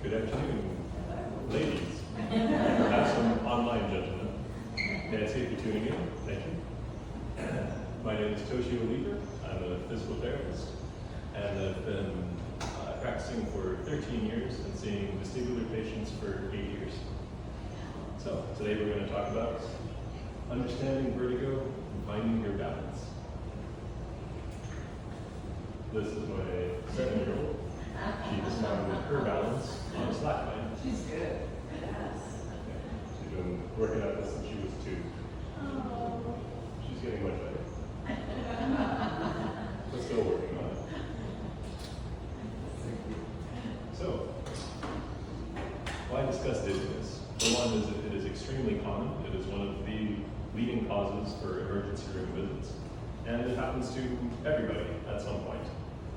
Good afternoon, ladies, and perhaps some online gentlemen. Nancy, for tuning in, thank you. My name is Toshio Leeper. I'm a physical therapist, and I've been practicing for 13 years and seeing vestibular patients for 8 years. So today we're going to talk about understanding vertigo and finding your balance. This is my 7-year-old. She discovered her balance on a slack line. She's good. Yes. She's been working at this since she was 2. Oh. She's getting much better. We're still working on it. So, why discuss dizziness? For one, is it is extremely common. It is one of the leading causes for emergency room visits. And it happens to everybody at some point.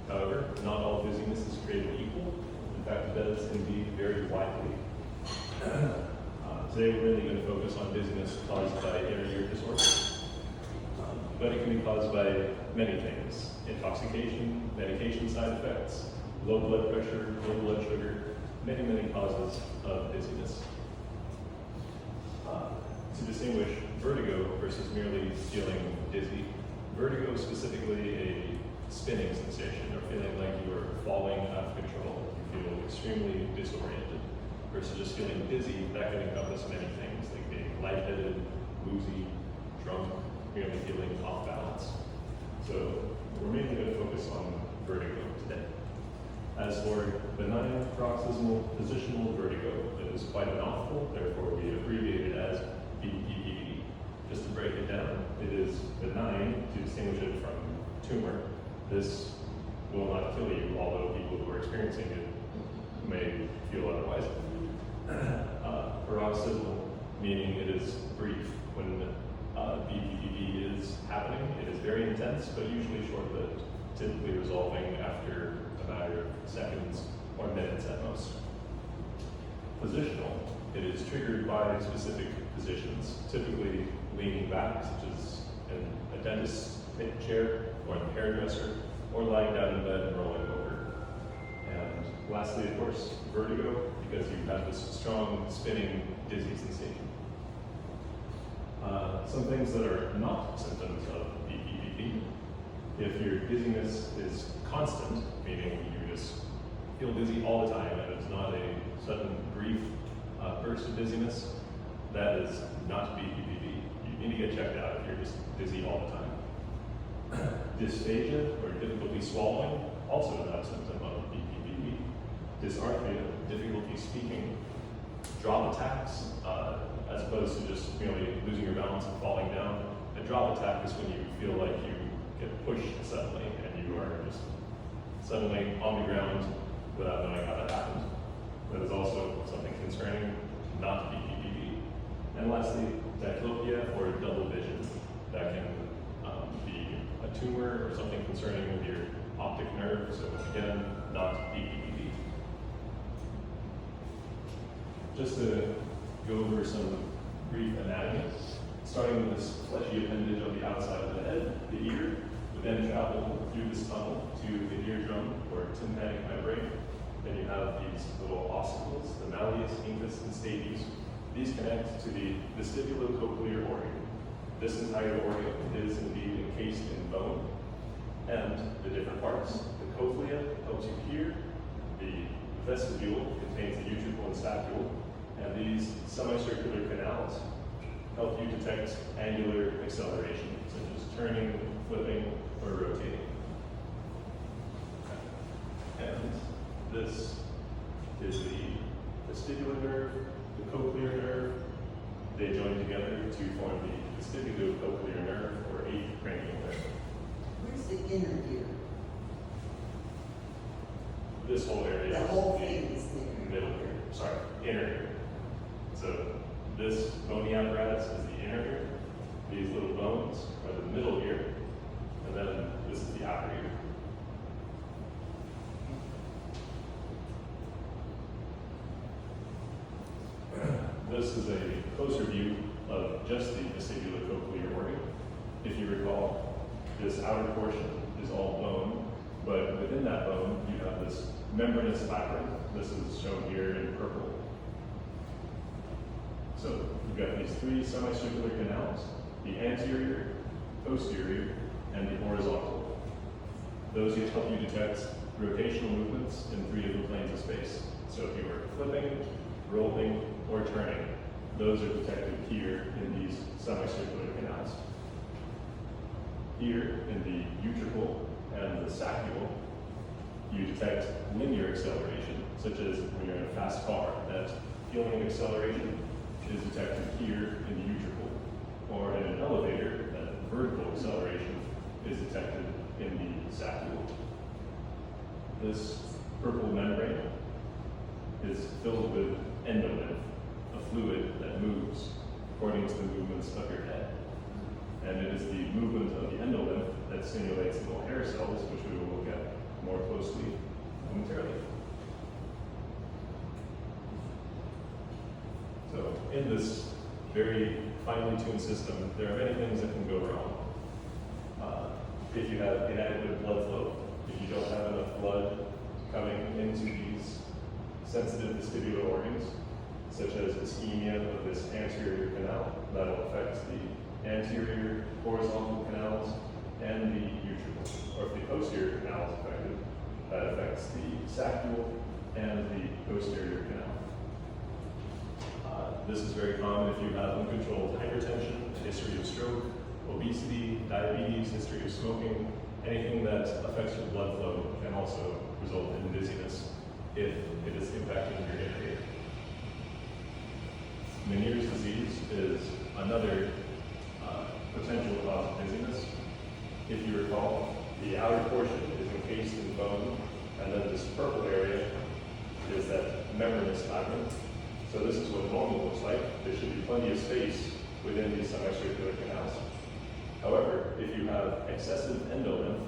However, not all dizziness is created equal. In fact, it does indeed vary widely. Today we're really going to focus on dizziness caused by inner ear disorder. But it can be caused by many things: intoxication, medication side effects, low blood pressure, low blood sugar, many, many causes of dizziness. To distinguish vertigo versus merely feeling dizzy, vertigo is specifically a spinning sensation or feeling like you are falling out of control. You feel extremely disoriented. Versus just feeling dizzy, that can encompass many things, like being lightheaded, woozy, drunk, merely feeling off balance. So we're mainly going to focus on vertigo today. As for benign paroxysmal positional vertigo, it is quite a mouthful, therefore we abbreviate it as BPPV. Just to break it down, it is benign to distinguish it from tumor. This will not kill you, although people who are experiencing it may feel otherwise. Paroxysmal, meaning it is brief. When BPPV is happening, it is very intense, but usually short-lived, typically resolving after a matter of seconds or minutes at most. Positional, it is triggered by specific positions, typically leaning back, such as in a dentist's chair, or in the hairdresser, or lying down in bed and rolling over. And lastly, of course, vertigo, because you have this strong, spinning, dizzy sensation. Some things that are not symptoms of BPPV. If your dizziness is constant, meaning you just feel dizzy all the time and it's not a sudden brief burst of dizziness, that is not BPPV. You need to get checked out if you're just dizzy all the time. Dysphagia, or difficulty swallowing, also not a symptom of BPPV. Dysarthria, difficulty speaking. Drop attacks, as opposed to just merely losing your balance and falling down. A drop attack is when you feel like you get pushed suddenly and you are just suddenly on the ground without knowing how that happened. That is also something concerning, not BPPV. And lastly, diplopia, or double vision. That can be a tumor or something concerning with your optic nerve, so again, not BPPV. Just to go over some brief anatomy, starting with this fleshy appendage on the outside of the head, the ear, would then travel through this tunnel to the eardrum or tympanic membrane. Then you have these little ossicles, the malleus, incus, and stapes. These connect to the vestibulocochlear organ. This entire organ is indeed encased in bone, and the different parts. The cochlea helps you hear. The vestibule contains the utricle and stapule, and these semicircular canals help you detect angular acceleration, such as turning, flipping, or rotating. And this is the vestibular nerve, the cochlear nerve. They join together to form the vestibulocochlear nerve, or 8th cranial nerve. Where's the inner ear? This whole area The is whole thing is there. middle ear. Sorry, inner ear. So this bony apparatus is the inner ear. These little bones are the middle ear, and then this is the outer ear. This is a closer view of just the vestibulocochlear organ. If you recall, this outer portion is all bone, but within that bone, you have this membranous labyrinth, This is shown here in purple. So you've got these three semicircular canals, the anterior, posterior, and the horizontal. Those help you detect rotational movements in three different planes of space. So if you are flipping, rolling, or turning, those are detected here in these semicircular canals. Here in the utricle and the saccule, you detect linear acceleration, such as when you're in a fast car. That feeling of acceleration is detected here in the utricle. Or in an elevator, that vertical acceleration is detected in the saccule. This purple membrane is filled with endolymph, a fluid that moves according to the movements of your head. And it is the movement of the endolymph that stimulates the little hair cells, which we will look at more closely momentarily. So in this very finely tuned system, there are many things that can go wrong. If you have inadequate blood flow, if you don't have enough blood coming into these sensitive vestibular organs, such as ischemia of this anterior canal, that will affect the anterior horizontal canals and the utricle. Or if the posterior canal is affected, that affects the saccule and the posterior canal. This is very common if you have uncontrolled hypertension, a history of stroke, obesity, diabetes, history of smoking. Anything that affects your blood flow can also result in dizziness if it is impacting your area. Meniere's disease is another potential cause of dizziness. If you recall, the outer portion is encased in bone, and then this purple area is that membranous labyrinth. So this is what normal looks like. There should be plenty of space within these semicircular canals. However, if you have excessive endolymph,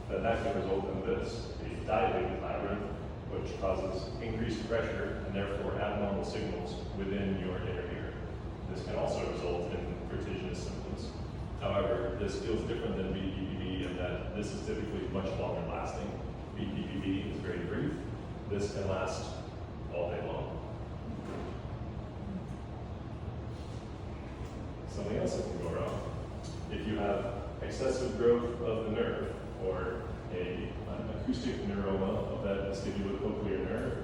then that can result in this, a dilated labyrinth, which causes increased pressure and therefore abnormal signals within your inner ear. This can also result in vertiginous symptoms. However, this feels different than BPPV in that this is typically much longer lasting. BPPV is very brief. This can last all day long. Something else that can go wrong. If you have excessive growth of the nerve, or an acoustic neuroma of that vestibulocochlear nerve,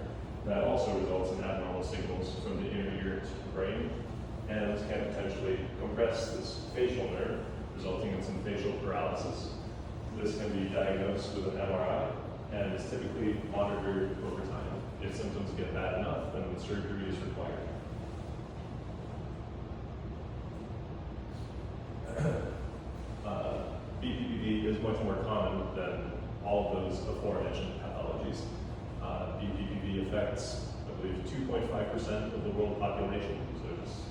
that also results in abnormal signals from the inner ear to the brain, and can potentially compress this facial nerve, resulting in some facial paralysis. This can be diagnosed with an MRI, and is typically monitored over time. If symptoms get bad enough, then surgery is required. BPPV is much more common than all of those aforementioned pathologies. BPPV affects, I believe, 2.5% of the world population. So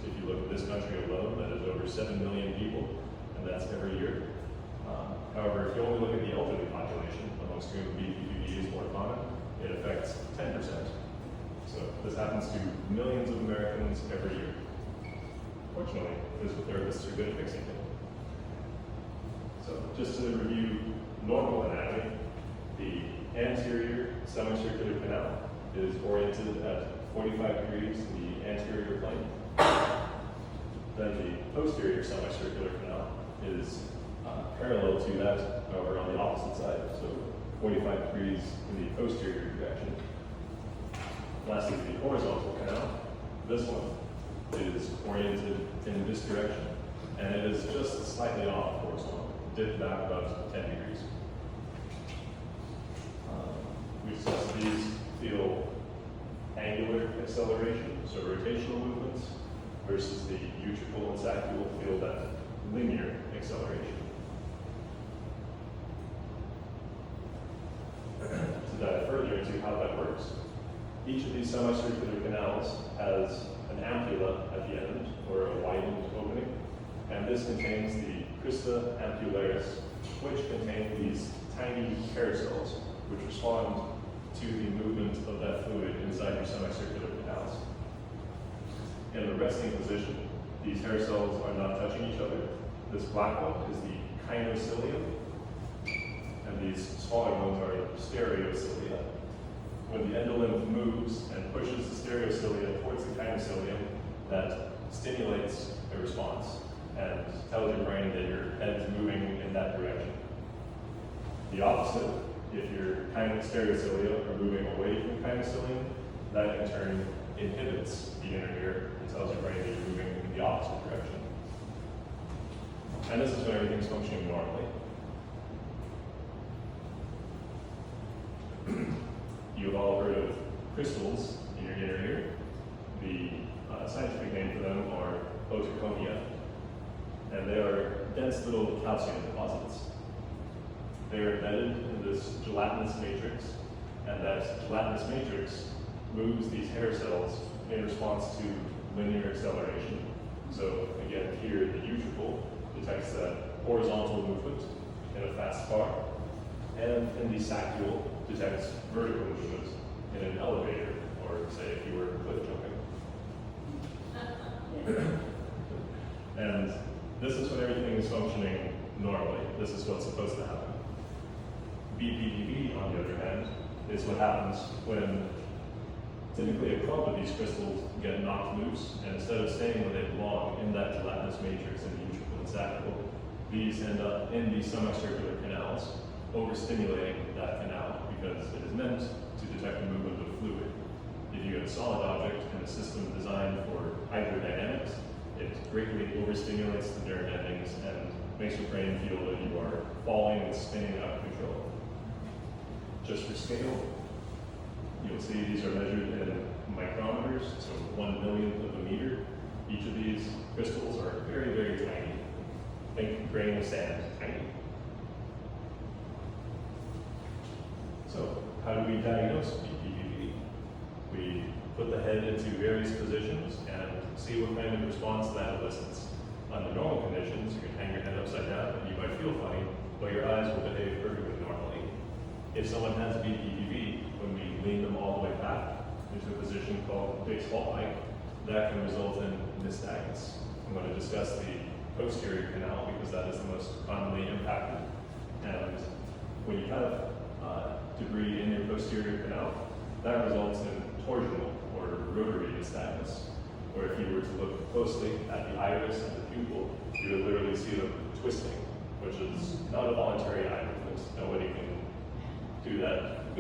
if you look at this country alone, that is over 7 million people, and that's every year. However, if you only look at the elderly population, amongst whom BPPV is more common, it affects 10%. So this happens to millions of Americans every year. Fortunately, physical therapists are good at fixing it. So just to review normal anatomy, the anterior semicircular canal is oriented at 45 degrees in the anterior plane. Then the posterior semicircular canal is parallel to that, however, on the opposite side, so 45 degrees in the posterior direction. Lastly, the horizontal canal, this one, is oriented in this direction, and it is just slightly off horizontal, dipped back about 10 degrees. We discussed these feel angular acceleration, so rotational movements, versus the utricle and saccule feel that linear acceleration. To dive further into how that works, each of these semicircular canals has an ampulla at the end, or a widened opening, and this contains the crista ampullaris, which contain these tiny hair cells, which respond to the movement of that fluid inside your semicircular canals. In the resting position, these hair cells are not touching each other. This black one is the kinocilium, and these smaller ones are stereocilia. when the endolymph moves and pushes the stereocilia towards the kinocilium, that stimulates a response and tells your brain that your head's moving in that direction. The opposite, if your stereocilia are moving away from the kinocilium, that in turn inhibits the inner ear and tells your brain that you're moving in the opposite direction. And this is when everything's functioning normally. You've all heard of crystals in your inner ear. The scientific name for them are otoconia, and they are dense little calcium deposits. They are embedded in this gelatinous matrix, and that gelatinous matrix moves these hair cells in response to linear acceleration. So again, here the utricle detects that horizontal movement in a fast car, and in the saccule detects vertical movement in an elevator, or say if you were cliff jumping. And this is when everything is functioning normally. This is what's supposed to happen. BPPV, on the other hand, is what happens when typically a clump of these crystals get knocked loose, and instead of staying where they belong in that gelatinous matrix in the utricle and saccule, these end up in the semicircular canals, overstimulating that canal because it is meant to detect the movement of fluid. If you have a solid object in a system designed for hydrodynamics, it greatly overstimulates the nerve endings and makes your brain feel that you are falling and spinning out of control. Just for scale, you'll see these are measured in micrometers, so 1/1,000,000th of a meter. Each of these crystals are very, very tiny. Think grain of sand, tiny. So, how do we diagnose BPPV? We put the head into various positions and see what kind of response that elicits. Under normal conditions, you can hang your head upside down and you might feel funny, but your eyes will behave perfectly normally. If someone has BPPV, when we lean them all the way back into a position called baseball-like, that can result in nystagmus. I'm going to discuss the posterior canal because that is the most commonly impacted. And when you have debris in your posterior canal, that results in torsional or rotary nystagmus, where if you were to look closely at the iris and the pupil, you would literally see them twisting, which is not a voluntary eye movement. Nobody can do that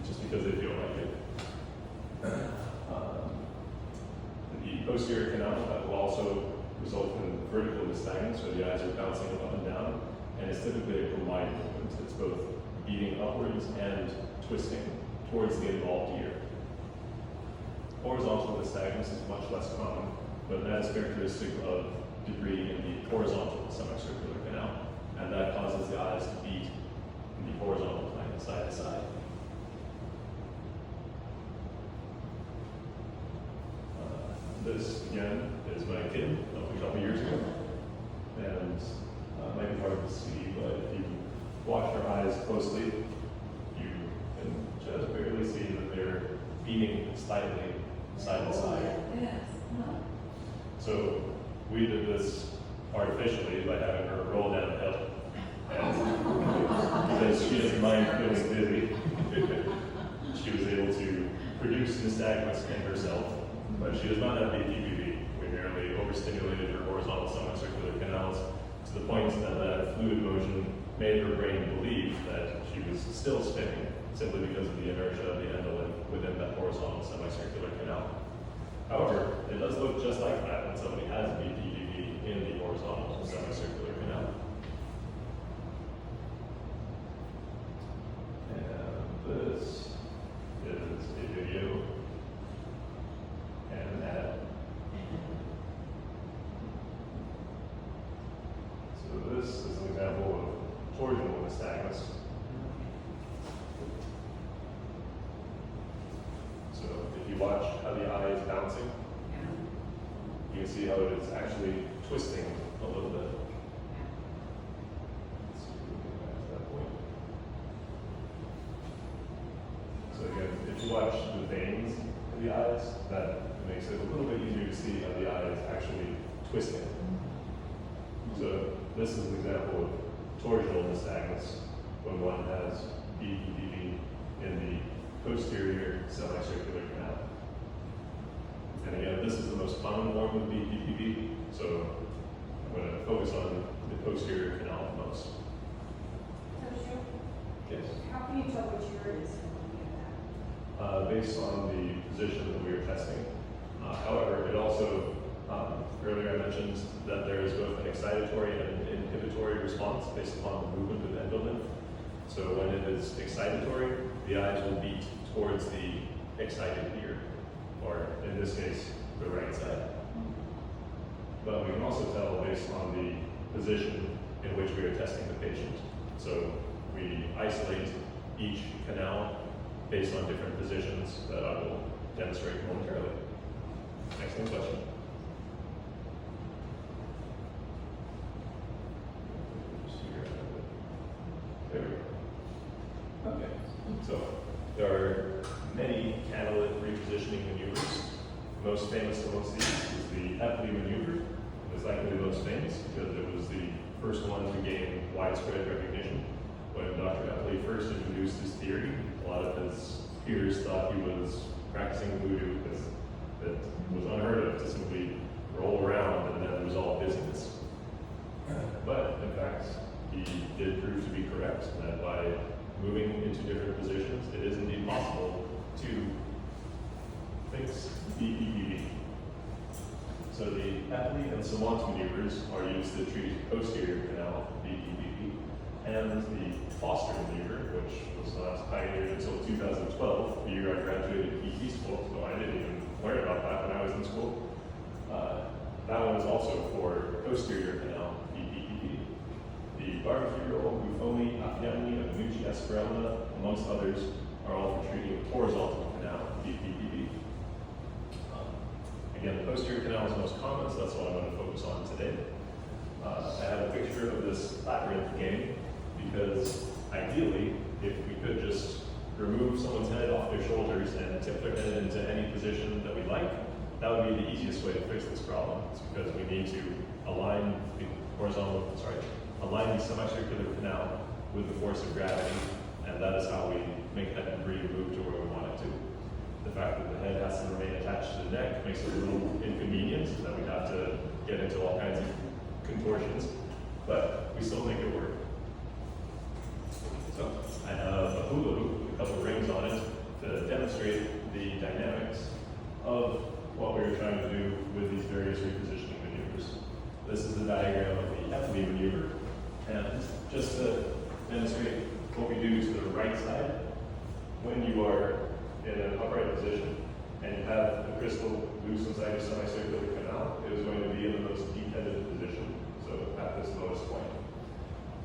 just because they feel like it. The posterior canal that will also result in vertical nystagmus, where the eyes are bouncing up and down, and it's typically a combined movement. It's both beating upwards and twisting towards the involved ear. Horizontal nystagmus is much less common, but that is characteristic of debris in the horizontal semicircular canal, and that causes the eyes to beat in the horizontal plane, side to side. This, again, is my kid of a couple years ago, and it might be hard to see, but if you watch her eyes closely, you can just barely see that they're beating slightly side to side. Yes. So we did this artificially by having her roll downhill, and because she doesn't mind feeling dizzy, she was able to produce nystagmus in herself, but she does not have BPPV. We merely overstimulated her horizontal semicircular canals to the point that that fluid motion made her brain believe that she was still spinning, simply because of the inertia of the endolymph within that horizontal semicircular canal. However, it does look just like that when somebody has BPPV in the horizontal semicircular canal. And this is a video and an ad. So this is an example of torsional nystagmus. So if you watch how the eye is bouncing, you can see how it is actually twisting a little bit. Let's see if we can get back to that point. So again, if you watch the veins in the eyes, that makes it a little bit easier to see how the eye is actually twisting. So this is an example of torsional nystagmus when one has BPPV in the posterior semicircular canal. And again, this is the most common form of BPPV, so I'm going to focus on the posterior canal most. Toshio, Yes. how can you tell which ear it is from looking at that? Based on the position that we are testing. However, it also, earlier I mentioned that there is both an excitatory and an inhibitory response based upon the movement of endolymph. So when it is excitatory, the eyes will beat towards the excited ear, or in this case, the right side. But we can also tell based on the position in which we are testing the patient. So we isolate each canal based on different positions that I will demonstrate momentarily. Excellent question. There we go. Okay, so there are many cannulate repositioning maneuvers. Most famous amongst these is the Epley maneuver. It's likely the most famous because it was the first one to gain widespread recognition. When Dr. Epley first introduced his theory, a lot of his peers thought he was practicing voodoo because it was unheard of to simply roll around and then resolve dizziness. But in fact, he did prove to be correct that by moving into different positions, it is indeed possible to fix BPPV. So the Epley and Savant maneuvers are used to treat posterior canal BPPV, and the Foster maneuver, which was not pioneered until 2012, the year I graduated PT school, so I didn't even learn about that when I was in school. That one is also for posterior canal BPPV. The barbiturial, Buffoni, Affiani, and Nucci Esperella, amongst others, are all for treating horizontal canal BPPV. Again, the posterior canal is most common, so that's what I'm going to focus on today. I have a picture of this labyrinth game because ideally, if we could just remove someone's head off their shoulders and tip their head into any position that we like, that would be the easiest way to fix this problem. It's because we need to align the align the semicircular canal with the force of gravity, and that is how we make that debris move to where we want it to. The fact that the head has to remain attached to the neck makes it a little inconvenient, so that we have to get into all kinds of contortions, but we still make it work. So I have a hula hoop with a couple rings on it to demonstrate the dynamics of what we were trying to do with these various repositioning maneuvers. This is the diagram of the Epley maneuver, and just to demonstrate what we do to the right side, when you are in an upright position and you have the crystal loose inside your semicircular canal, it is going to be in the most deep-headed position, so at this lowest point.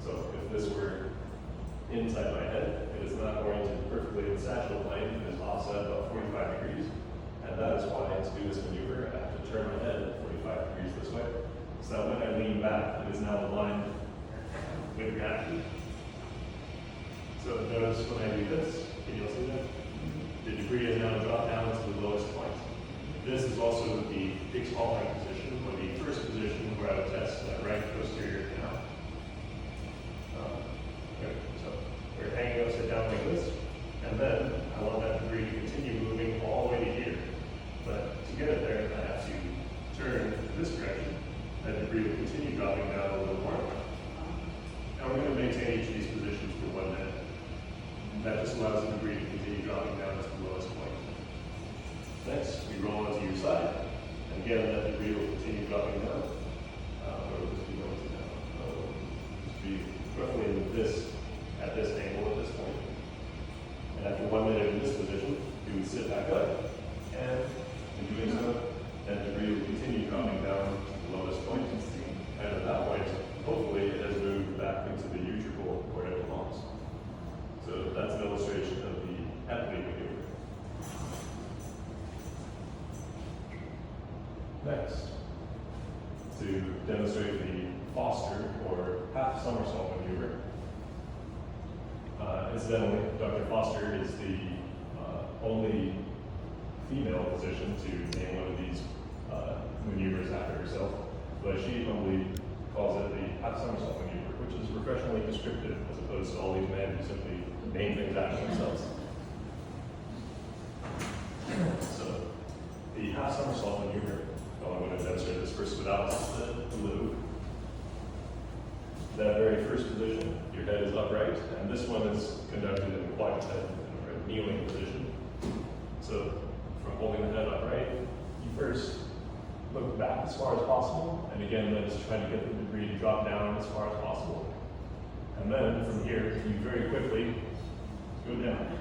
So if this were inside my head, it is not oriented perfectly in the sagittal plane, it is offset about 45 degrees, and that is why to do this maneuver, I have to turn my head 45 degrees this way, so that when I lean back, it is now aligned with gravity. So notice when I do this, can you all see that? The debris is now dropped down to the lowest point. This is also the fixed all-right position, or the first position where I would test that right posterior canal. Okay, so we're hanging upside down like this, and then I want that debris to continue moving all the way to here. But to get it there, I have to turn this direction. That debris will continue dropping down a little more. Now we're going to maintain each of these positions for 1 minute. That just allows the debris to continue dropping down to the lowest point. Next, we roll onto your side, and again, that debris will continue dropping down. Where will this be going to now? Just be roughly in this, at this angle at this point. And after 1 minute in this position, you would sit back up, and in doing so, that debris will continue dropping down to the lowest point. And at that point, hopefully, it has moved back into the utricle where it belongs. So that's an illustration of the Epley maneuver. Next, to demonstrate the Foster or half somersault maneuver. Incidentally, Dr. Foster is the only female physician to name one of these maneuvers after herself, but she humbly calls it the half somersault maneuver, which is refreshingly descriptive as opposed to all these men who simply name things after themselves. first without the hula hoop. That very first position, your head is upright, and this one is conducted in a quadruped, or a kneeling position. So from holding the head upright, you first look back as far as possible, and again, then just try to get the debris to drop down as far as possible. And then from here, you very quickly go down.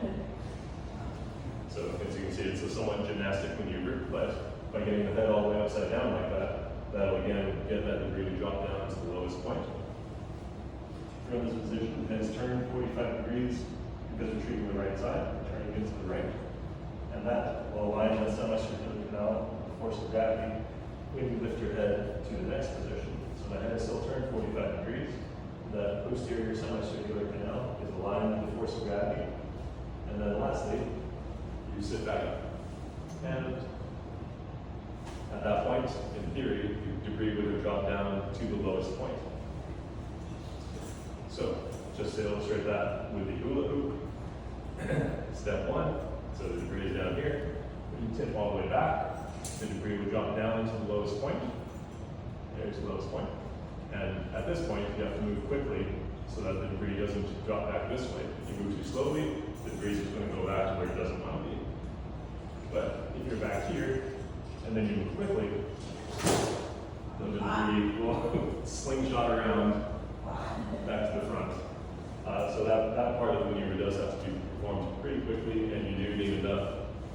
So as you can see, it's a somewhat gymnastic maneuver, but by getting the head all the way upside down like that, that'll again get that debris to drop down to the lowest point. From this position, the head's turned 45 degrees because we're treating the right side, turning it to the right. And that will align that semicircular canal with the force of gravity when you lift your head to the next position. So the head is still turned 45 degrees. The posterior semicircular canal is aligned with the force of gravity. And then lastly, you sit back up. And at that point, in theory, the debris would have dropped down to the lowest point. So, just to illustrate that with the hula hoop, step one, so the debris is down here. When you tip all the way back, the debris would drop down to the lowest point. There's the lowest point. And at this point, you have to move quickly so that the debris doesn't drop back this way. If you move too slowly, the debris is going to go back to where it doesn't want to be. But if you're back here, and then you move quickly, then the debris will slingshot around back to the front. So that part of the maneuver does have to be performed pretty quickly, and you do need enough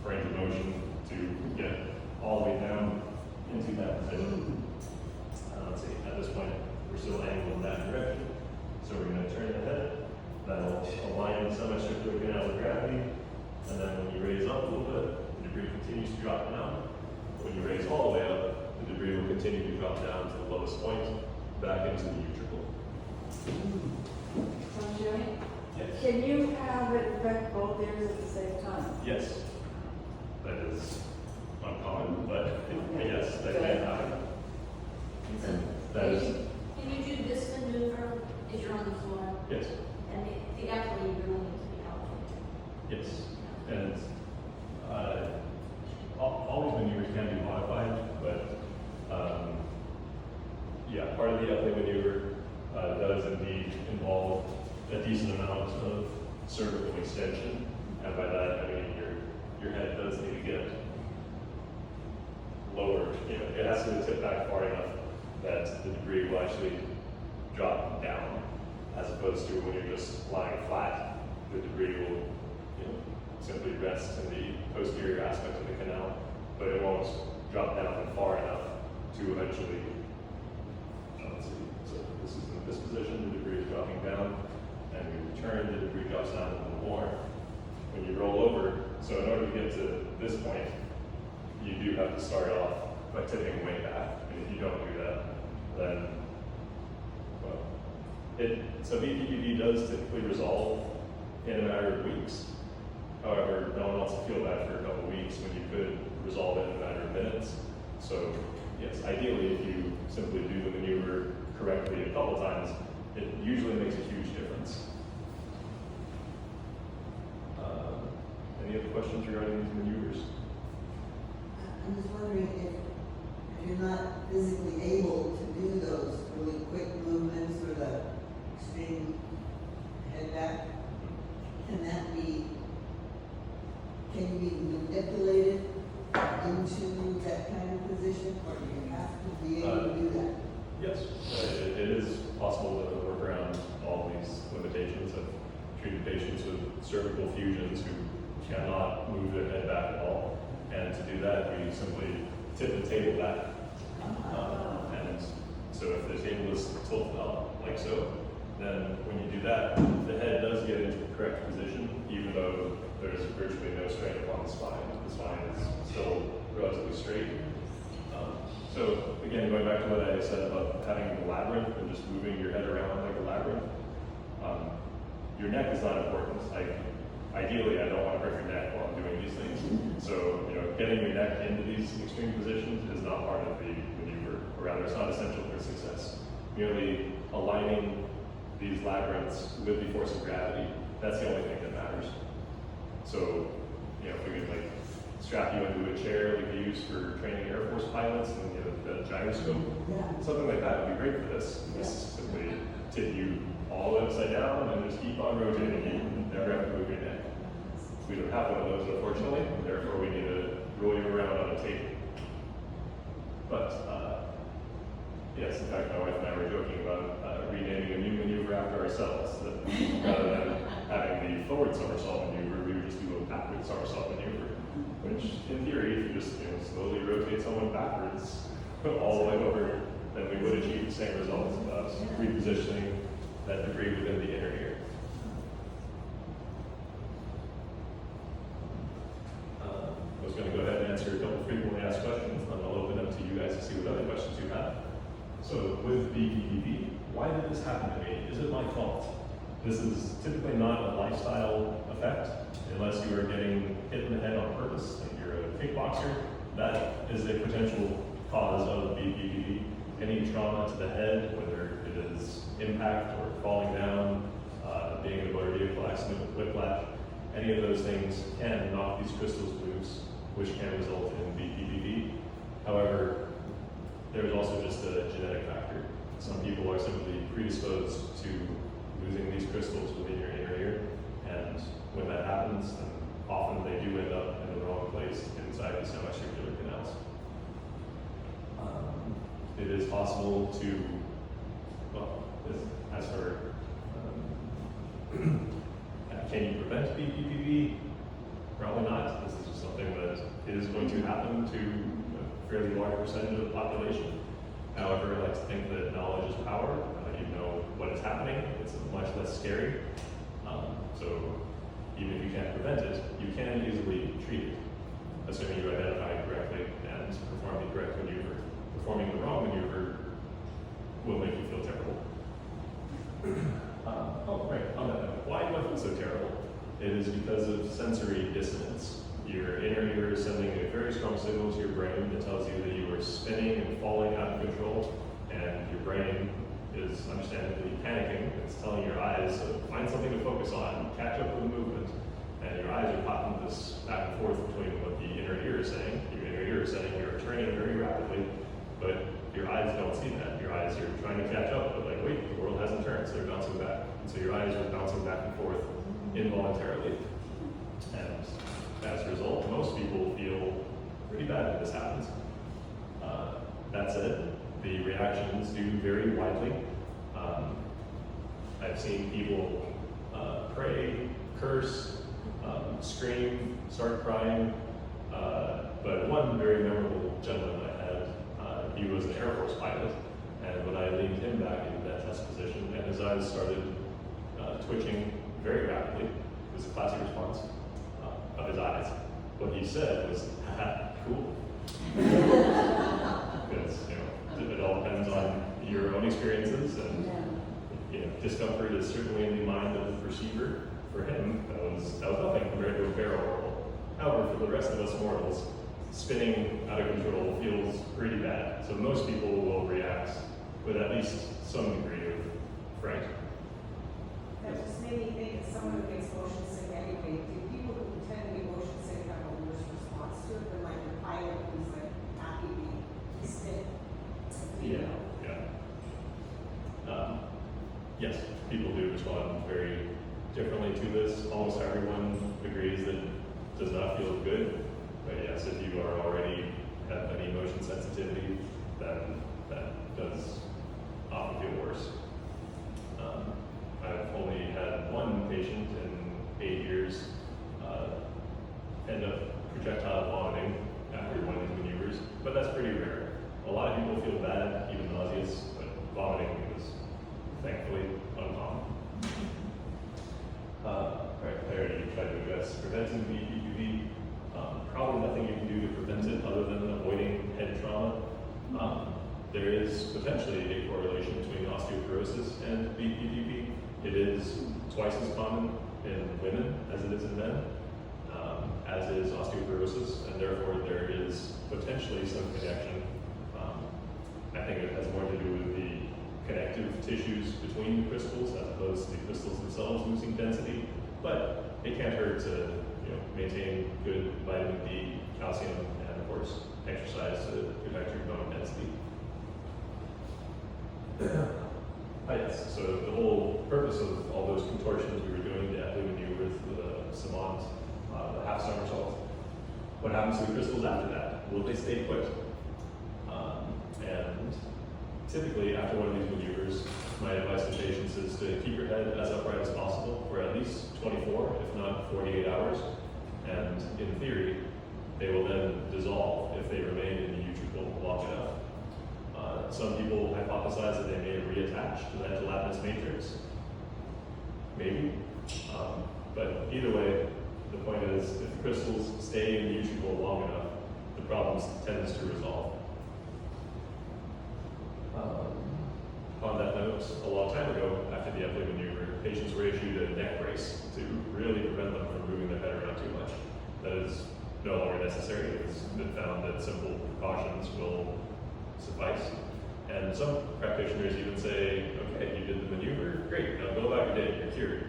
range of motion to get all the way down into that position. Let's see, at this point, we're still angled in that direction. So we're going to turn the head. That'll align the semicircular canal with gravity. And then when you raise up a little bit, the debris continues to drop down. When you raise all the way up, the debris will continue to drop down to the lowest point, back into the utricle. Toshio, Yes. can you have it affect both ears at the same time? Yes. That is uncommon, but yes, that can happen. And that is, Can you do this maneuver if you're on the floor? yes, And the athlete really needs to be healthy. yes. And all these maneuvers can be modified, but yeah, part of the athlete maneuver does indeed involve a decent amount of cervical extension. And by that, I mean your head does need to get lower. You know, it has to tip back far enough that the debris will actually drop down, as opposed to when you're just lying flat, the debris will, you know, simply rest in the posterior aspect of the canal, but it won't drop down far enough to eventually. Let's see. So this is in this position, the debris is dropping down, and we return, the debris drops down a little more. When you roll over, so in order to get to this point, you do have to start off by tipping way back. And if you don't do that, then, well, so VPPV does typically resolve in a matter of weeks. However, no one wants to feel bad for a couple of weeks when you could resolve it in a matter of minutes. So, yes, ideally, if you simply do the maneuver correctly a couple times, it usually makes a huge difference. Any other questions regarding these maneuvers? I'm just wondering if you're not physically able to do those really quick movements or the extreme head back, can you be manipulated into that kind of position, or do you have to be able to do that? Yes, it is possible to work around all these limitations. I've treated patients with cervical fusions who cannot move their head back at all. And to do that, we simply tip the table back. And so if the table is tilted up like so, then when you do that, the head does get into the correct position, even though there's virtually no strain upon the spine. The spine is still relatively straight. So again, going back to what I said about having a labyrinth and just moving your head around like a labyrinth, your neck is not important. Ideally, I don't want to hurt your neck while I'm doing these things. So, you know, getting your neck into these extreme positions is not part of the maneuver, or rather, it's not essential for success. Merely aligning these labyrinths with the force of gravity, that's the only thing that matters. So, you know, if we could like strap you into a chair like we use for training Air Force pilots, and you know, the gyroscope. Yeah. Something like that would be great for this. This is simply tip you all upside down and just keep on rotating. You never have to move your neck. We don't have one of those, unfortunately, and therefore we need to roll you around on a table. But yes, in fact, my wife and I were joking about renaming a new maneuver after ourselves. That rather than having the forward somersault maneuver, we would just do a backward somersault maneuver, which in theory, if you just slowly rotate someone backwards all the way over, then we would achieve the same results of repositioning that debris within the inner ear. I was going to go ahead and answer a couple frequently asked questions, and then I'll open up to you guys to see what other questions you have. So with BPPV, why did this happen to me? Is it my fault? This is typically not a lifestyle effect, unless you are getting hit in the head on purpose, like you're a kickboxer. That is a potential cause of BPPV. Any trauma to the head, whether it is impact or falling down, being in a motor vehicle accident with whiplash, any of those things can knock these crystals loose, which can result in BPPV. However, there's also just a genetic factor. Some people are simply predisposed to losing these crystals within your inner ear, and when that happens, then often they do end up in the wrong place inside the semicircular canals. It is possible to, well, as for can you prevent BPPV? Probably not. This is just something that is going to happen to a fairly large percentage of the population. However, I like to think that knowledge is power. You know what is happening. It's much less scary. So even if you can't prevent it, you can easily treat it, assuming you identify it correctly and perform the correct maneuver. Performing the wrong maneuver will make you feel terrible. Oh, right, on that note, why do I feel so terrible? It is because of sensory dissonance. Your inner ear is sending a very strong signal to your brain that tells you that you are spinning and falling out of control, and your brain is understandably panicking. It's telling your eyes, find something to focus on, catch up with the movement, and your eyes are caught in this back and forth between what the inner ear is saying. Your inner ear is saying you're turning very rapidly, but your eyes don't see that. Your eyes are trying to catch up, but like, wait, the world hasn't turned, so they're bouncing back. And so your eyes are bouncing back and forth involuntarily. And as a result, most people feel pretty bad when this happens. That said, the reactions do vary widely. I've seen people pray, curse, scream, start crying, but one very memorable gentleman I had, he was an Air Force pilot, and when I leaned him back into that test position, and his eyes started twitching very rapidly, it was a classic response of his eyes. What he said was, haha, cool. Because, it all depends on your own experiences, and discomfort is certainly in the mind of the perceiver. For him, that was nothing compared to a barrel roll. However, for the rest of us mortals, spinning out of control feels pretty bad. So most people will react with at least some degree of fright. That just made me think of someone who gets motion sick anyway. Do people who tend to be motion sick have a worse response to it than like the pilot who's like happy to be sick? Yeah. Yes, people do respond very differently to this. Almost everyone agrees that it does not feel good. But yes, if you are already have any motion sensitivity, then that does often feel worse. I've only had one patient in 8 years end up projectile vomiting after one of these maneuvers, but that's pretty rare. A lot of people feel bad, even nauseous, but vomiting is thankfully uncommon. Right, I already tried to address preventing BPPV. Probably nothing you can do to prevent it other than avoiding head trauma. There is potentially a correlation between osteoporosis and BPPV. It is twice as common in women as it is in men, as is osteoporosis, and therefore there is potentially some connection. I think it has more to do with the connective tissues between the crystals as opposed to the crystals themselves losing density, but it can't hurt to maintain good vitamin D calcium, and of course, exercise to protect your bone density. Yes, so the whole purpose of all those contortions we were doing, the epley maneuver, the savant, the half somersault, what happens to the crystals after that? Will they stay put? And typically, after one of these maneuvers, my advice to patients is to keep your head as upright as possible for at least 24, if not 48 hours. And in theory, they will then dissolve if they remain in the utricle long enough. Some people hypothesize that they may reattach to that gelatinous matrix. Maybe. But either way, the point is, if the crystals stay in the utricle long enough, the problem tends to resolve. On that note, a long time ago, after the epley maneuver, patients were issued a neck brace to really prevent them from moving their head around too much. That is no longer necessary. It's been found that simple precautions will suffice. And some practitioners even say, okay, you did the maneuver, great, now go about your day, you're cured.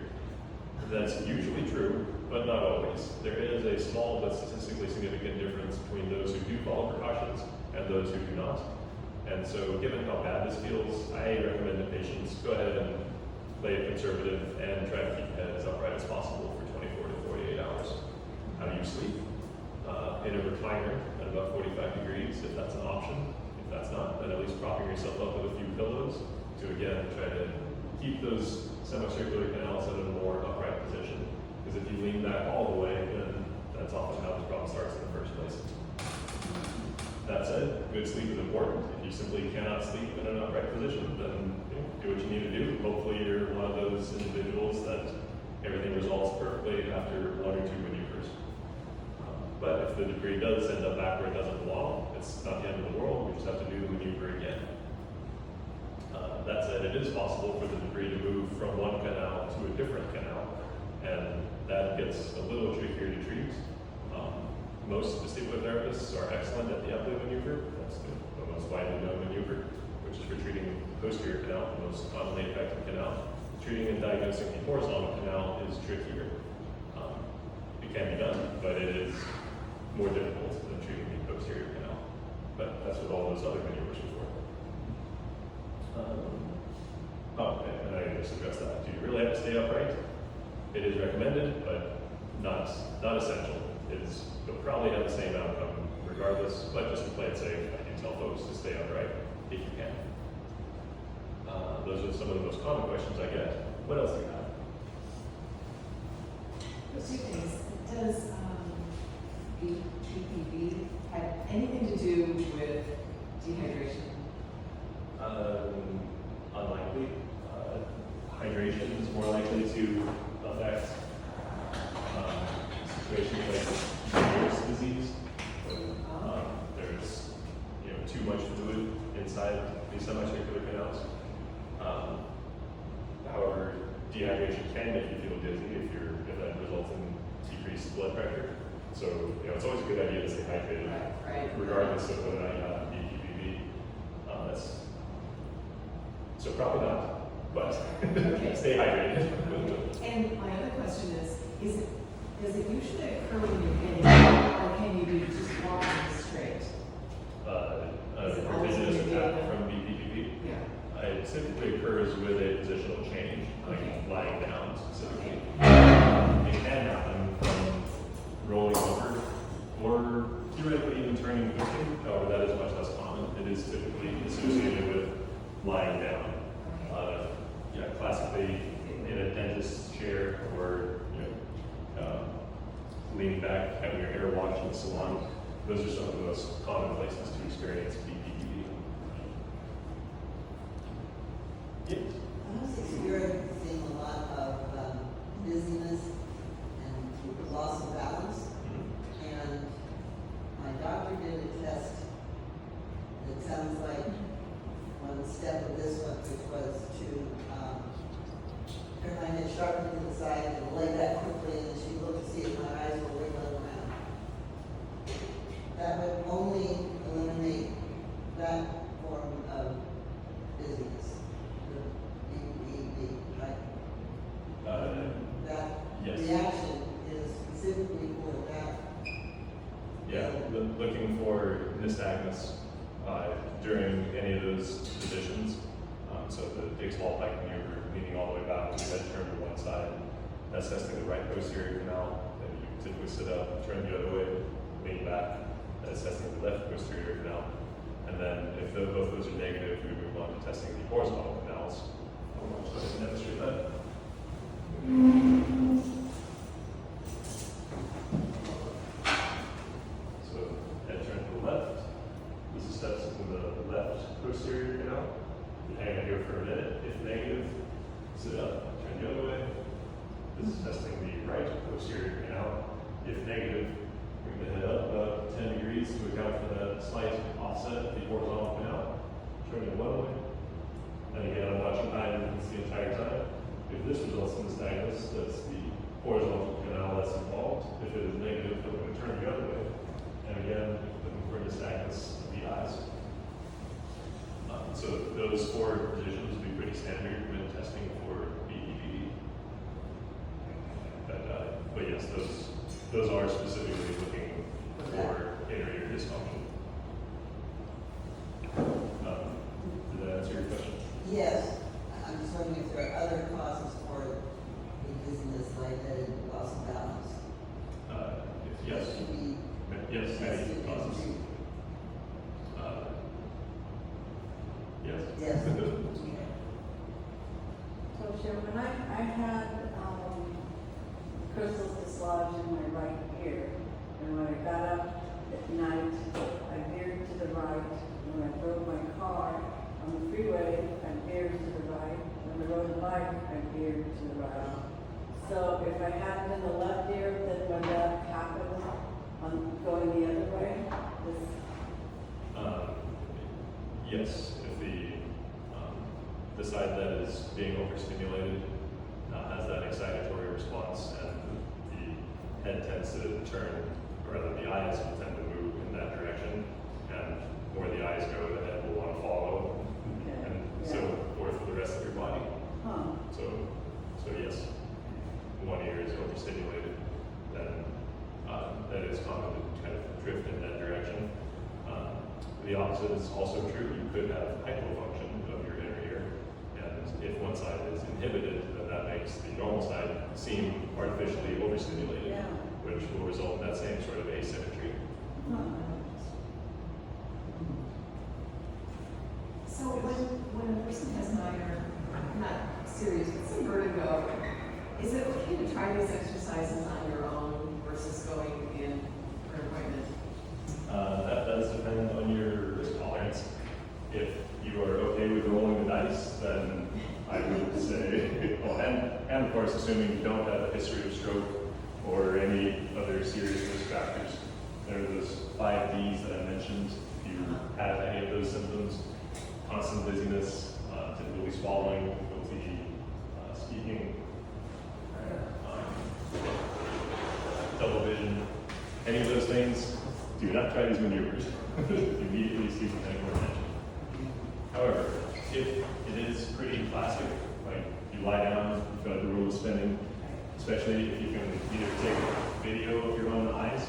That's usually true, but not always. There is a small but statistically significant difference between those who do follow precautions and those who do not. And so given how bad this feels, I recommend that patients go ahead and play it conservative and try to keep your head as upright as possible for 24 to 48 hours. How do you sleep? In a recliner at about 45 degrees, if that's an option. If that's not, then at least propping yourself up with a few pillows to again try to keep those semicircular canals in a more upright position. Because if you lean back all the way, then that's often how the problem starts in the first place. That said, good sleep is important. If you simply cannot sleep in an upright position, then do what you need to do. Hopefully you're one of those individuals that everything resolves perfectly after one or two maneuvers. But if the debris does end up back where it doesn't belong, it's not the end of the world. We just have to do the maneuver again. That said, it is possible for the debris to move from one canal to a different canal, and that gets a little trickier to treat. Most vestibular therapists are excellent at the epley maneuver. That's the most widely known maneuver, which is for treating the posterior canal, the most commonly affected canal. Treating and diagnosing the horizontal canal is trickier. It can be done, but it is more difficult than treating the posterior canal. But that's what all those other maneuvers are for. And I just addressed that. Do you really have to stay upright? It is recommended, but not essential. You'll probably have the same outcome regardless, but just to play it safe, I do tell folks to stay upright if you can. Those are some of the most common questions I get. What else do you have? Two things. Does BPPV have anything to do with dehydration? Unlikely. Hydration is more likely to affect situations like Meniere's disease. There's too much fluid inside these semicircular canals. However, dehydration can make you feel dizzy if that results in decreased blood pressure. So it's always a good idea to stay hydrated, Right. regardless of whether or not you have BPPV. So probably not, but stay hydrated. And my other question is does it usually occur when you're getting up, or can you be just walking straight? Is it always Revisionist when you're attack getting up? from BPPV. Yeah. It typically occurs with a positional change, like Okay. lying down specifically. Okay. It can happen from rolling over or theoretically even turning twisting. However, that is much less common. It is typically associated with lying down. Classically in a dentist's chair or leaning back, having your hair washed in the salon. Those are some of the most common places to experience BPPV. Yes. I was experiencing a lot of dizziness and loss of balance, and my doctor did a test that sounds like one step of this one, which was to turn my head sharply to the side and lay back quickly, and then she looked to see if my eyes were wiggling around. That would only eliminate that form of dizziness. Right? That Yes. reaction is specifically for that. Yeah. for nystagmus during any of those positions. So the big small pike maneuver, leaning all the way back with your head turned to one side. That's testing the right posterior canal. Then you typically sit up, turn the other way, lean back. That's testing the left posterior canal. And then if both those are negative, we move on to testing the horizontal canals. I'll go ahead and demonstrate that. So head turn to the left. This is testing the left posterior canal. You hang out here for a minute. If negative, sit up, turn the other way. This is testing the right posterior canal. If negative, bring the head up about 10 degrees to account for that slight offset of the horizontal canal. Turn it one way. And again, I'm watching eye movements the entire time. If this results in nystagmus, that's the horizontal canal that's involved. If it is negative, then we're going to turn the other way. And again, looking for nystagmus of the eyes. So those four positions would be pretty standard when testing for BEPD. But yes, those are specifically looking for inner ear dysfunction. Did that answer your question? Yes, I'm just wondering if there are other causes for the dizziness, like that loss of balance. Yes. That should be Yes, many tested causes. into. Yes. Yes. Toshio, when I had crystals dislodged in my right ear, and when I got up at night, I veered to the right. When I drove my car on the freeway, I veered to the right. When I rode the bike, I veered to the right. So if I had it in the left ear, then when that happened, on going the other way, Yes, if the side that is being overstimulated has that excitatory response, and the head tends to turn, or rather the eyes will tend to move in that direction, and where the eyes go, the head will want to follow, Okay. and Yeah. so forth for the rest of your body. huh? So yes, one ear is overstimulated, then that is common to kind of drift in that direction. The opposite is also true. You could have hypofunction of your inner ear, and if one side is inhibited, then that makes the normal side seem artificially overstimulated, Yeah. which will result in that same sort of asymmetry. Huh. So when a person has minor, not serious, but some vertigo, is it okay to try these exercises on your own versus going in for an appointment? That does depend on your risk tolerance. If you are okay with rolling the dice, then I would say, well, and of course, assuming you don't have a history of stroke or any other serious risk factors. There are those 5 Ds that I mentioned. If you have any of those symptoms, constant dizziness, difficulty swallowing, difficulty speaking, double vision, any of those things, do not try these maneuvers. Immediately seek medical attention. However, if it is pretty classic, like you lie down, you've got the rule of spinning, especially if you can either take a video of your own eyes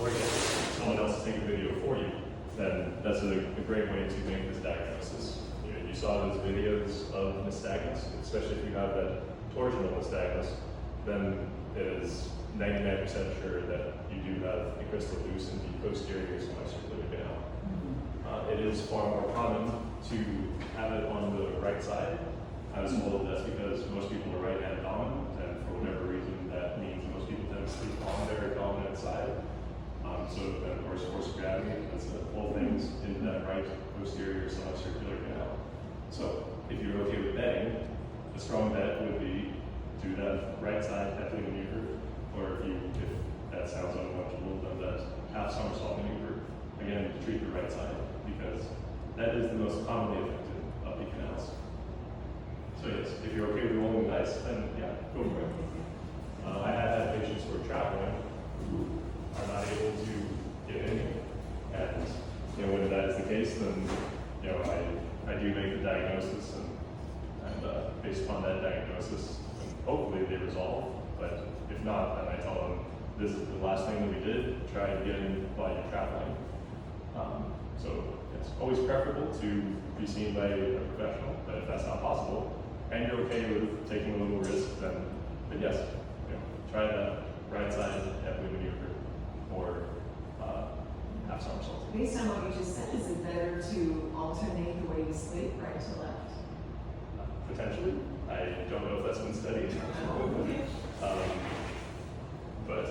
or get someone else to take a video for you, then that's a great way to make this diagnosis. You saw those videos of nystagmus, especially if you have that torsional nystagmus, then it is 99% sure that you do have a crystal loose in the posterior semicircular canal. It is far more common to have it on the right side. I was told that's because most people are right-hand dominant, and for whatever reason, that means most people tend to sleep on their dominant side. So then, of course, force of gravity, that's the pull things into that right posterior semicircular canal. So if you're okay with betting, a strong bet would be do that right side heavily maneuver, or if that sounds uncomfortable, then that half somersault maneuver, again, to treat the right side, because that is the most commonly affected of the canals. So yes, if you're okay with rolling the dice, then yeah, go for it. I have had patients who are traveling who are not able to get in, and when that is the case, then I do make the diagnosis, and based upon that diagnosis, hopefully they resolve. But if not, then I tell them this is the last thing that we did. Try again while you're traveling. always preferable to be seen by a professional, but if that's not possible, and you're okay with taking a little risk, then yes, try the right side heavily maneuver or half somersault. Based on what you just said, is it better to alternate the way you sleep, right to left? Potentially, I don't know if that's been studied. But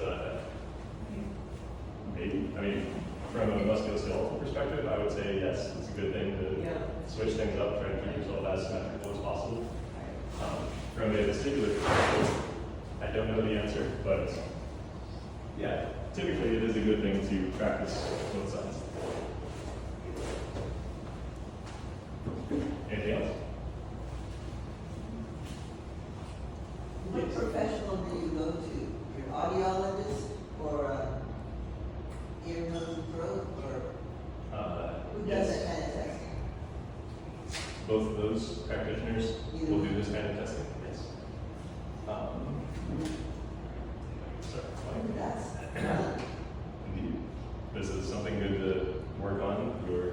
maybe. I mean, from a musculoskeletal perspective, I would say yes, it's a good thing to switch things up, try to keep yourself as symmetrical as possible. From a vestibular perspective, I don't know the answer, but yeah, typically it is a good thing to practice both sides. Anything else? What professional do you go to? Your audiologist or ear, nose, and throat, or who does that kind of testing? Both of those practitioners will do this kind of testing. Yes. That's Indeed. This is something good to work on, your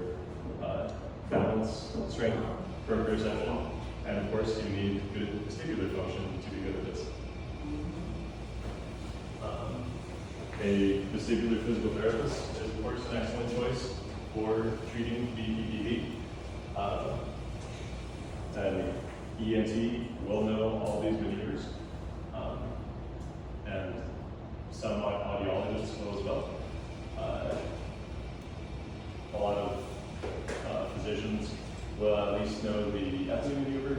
balance, strength, proprioception, and of course you need good vestibular function to be good at this. A vestibular physical therapist is of course an excellent choice for treating BPPV. An ENT will know all these maneuvers, and some audiologists will as well. A lot of physicians will at least know the epi maneuver.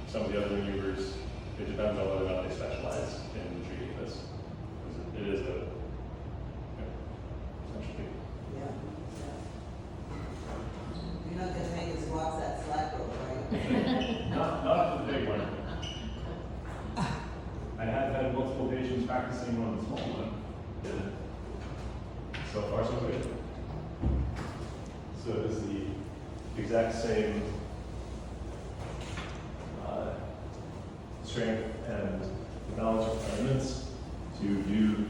Some of the other maneuvers, it depends on whether or not they specialize in treating this. It is a essentially. yeah. You're not gonna make us watch that slack rope, right? Not the big one. I have had multiple patients practicing on the small one. And so far, so good. So it is the exact same strength and balance requirements to do,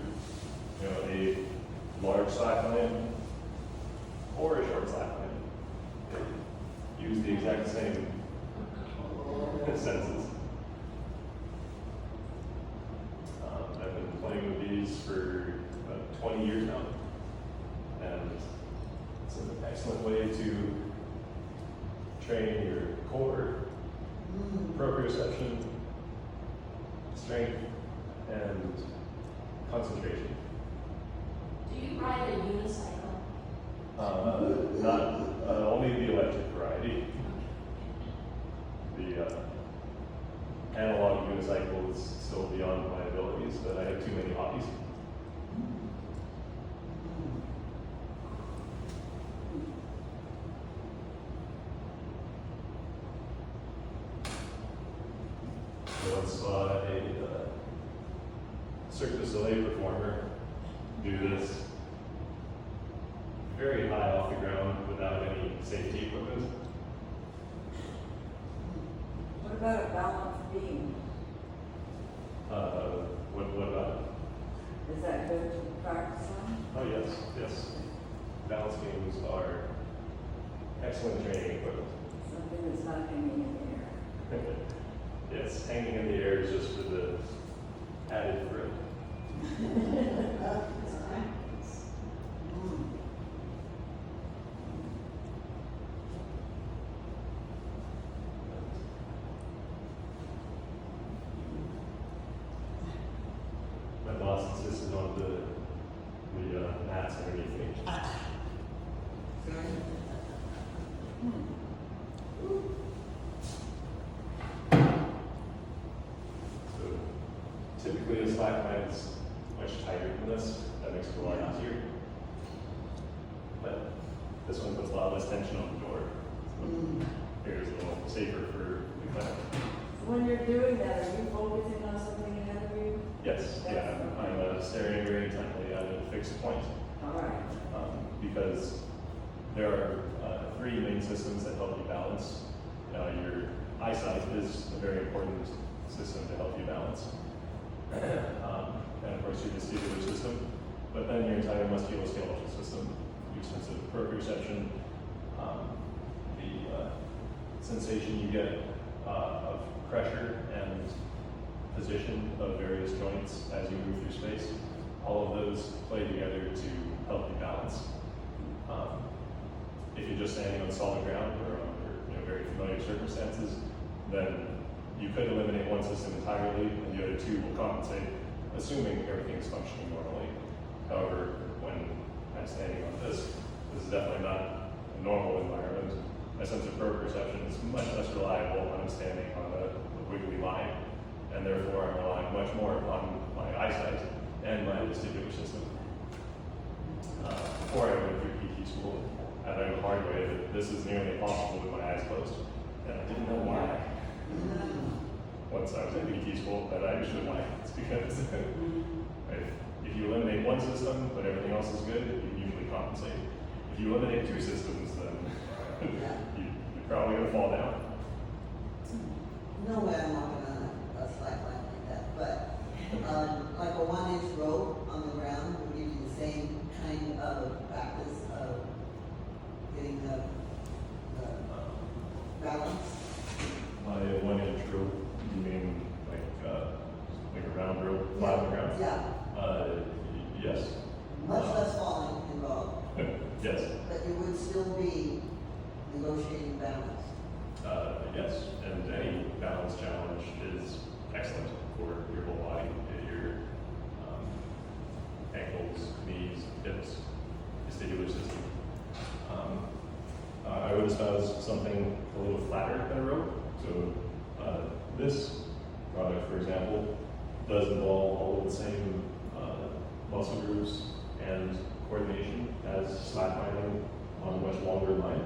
a large slack line or a short slack line. Use the exact same senses. I've been playing with these for about 20 years now, and it's an excellent way to train your core, proprioception, strength, and concentration. Do you ride a unicycle? Not only the electric variety. The analog unicycle is still beyond my abilities, but I have too many hobbies. I once saw a Cirque du Soleil performer do this very high off the ground without any safety equipment. What about a balance beam? What about it? Is that good to practice on? Oh, yes. Balance beams are excellent training equipment. Something that's not hanging in the air. Yes, hanging in the air is just for the added thrill. My boss insisted on the mats underneath me. So typically a slack line is much tighter than this. That makes it a lot easier. But this one puts a lot less tension on the door. So here's a little safer for the client. So when you're doing that, are you focusing on something ahead of you? Yes, yeah, I'm staring very intently at a fixed point. All right. Because there are three main systems that help you balance. Your eyesight is a very important system to help you balance. And of course your vestibular system, but then your entire musculoskeletal system, your sense of proprioception, sensation you get of pressure and position of various joints as you move through space. All of those play together to help you balance. If you're just standing on solid ground or under very familiar circumstances, then you could eliminate one system entirely and the other two will compensate, assuming everything is functioning normally. However, when I'm standing on this is definitely not a normal environment. My sense of proprioception is much less reliable when I'm standing on a wiggly line, and therefore I'm relying much more on my eyesight and my vestibular system. Before I went through PT school, I learned the hard way that this is nearly impossible with my eyes closed, and I didn't know why. Once I was in PT school, that I understood why. It's because if you eliminate one system, but everything else is good, you usually compensate. If you eliminate two systems, then you're probably going to fall down. No way I'm walking on a slack line like that, but like a 1-inch rope on the ground would give you the same kind of practice of getting the balance. By a 1-inch rope, you mean like a round rope flat on the ground? Yeah, Yes. much less falling involved, Yes. but you would still be negotiating balance. Yes, and any balance challenge is excellent for your whole body, your ankles, knees, hips, vestibular system. I would espouse something a little flatter than a rope. So this product, for example, does involve all of the same muscle groups and coordination as slacklining on a much longer line.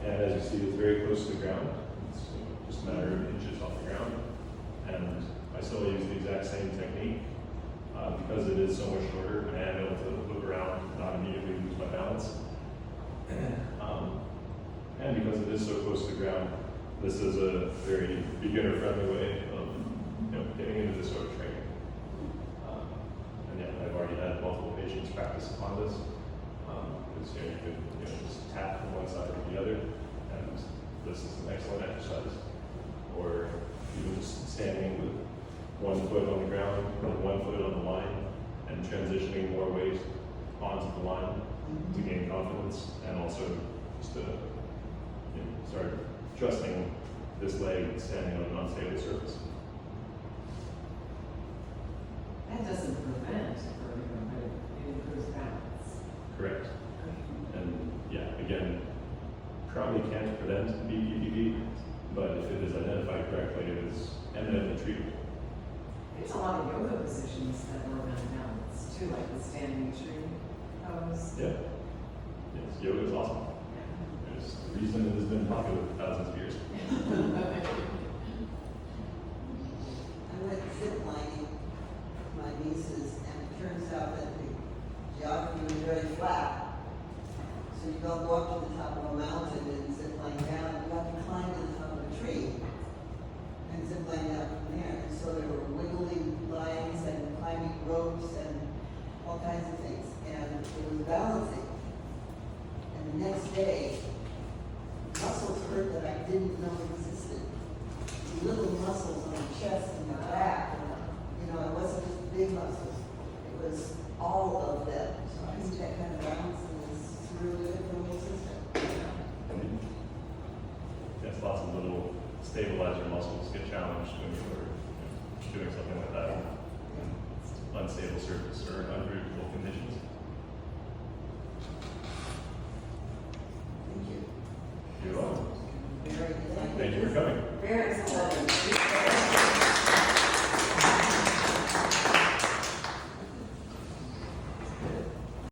And as you see, it's very close to the ground. It's just a matter of inches off the ground. And I still use the exact same technique because it is so much shorter. I am able to look around and not immediately lose my balance. And because it is so close to the ground, this is a very beginner-friendly way of getting into this sort of training. And yeah, I've already had multiple patients practice upon this. Because you can just tap from one side to the other, and this is an excellent exercise. Or even just standing with one foot on the ground and one foot on the line, and transitioning more weight onto the line to gain confidence, and also just to start adjusting this leg standing on an unstable surface. That doesn't prevent vertigo, but it improves balance. Correct. And yeah, again, probably can't prevent BPPV, but if it is identified correctly, it is eminently treatable. There's a lot of yoga positions that work on balance too, like the standing tree pose. Yeah. Yes, yoga is awesome. There's a reason it has been popular for thousands of years. I went zip lining with my nieces, and it turns out that the geography was very flat. So you don't go up to the top of a mountain and zip line down, you have to climb to the top of a tree and zip line down from there. And so there were wiggly lines and climbing ropes and all kinds of things. And it was balancing. And the next day, muscles hurt that I didn't know existed. Little muscles on the chest and the back. It wasn't just big muscles. It was all of them. So I think that kind of balance is really good for the whole system. Yes, lots of little stabilizer muscles get challenged when you're doing something like that in unstable surface or unpredictable conditions. Thank you. You're welcome. Very good. Thank you for coming. Very exciting.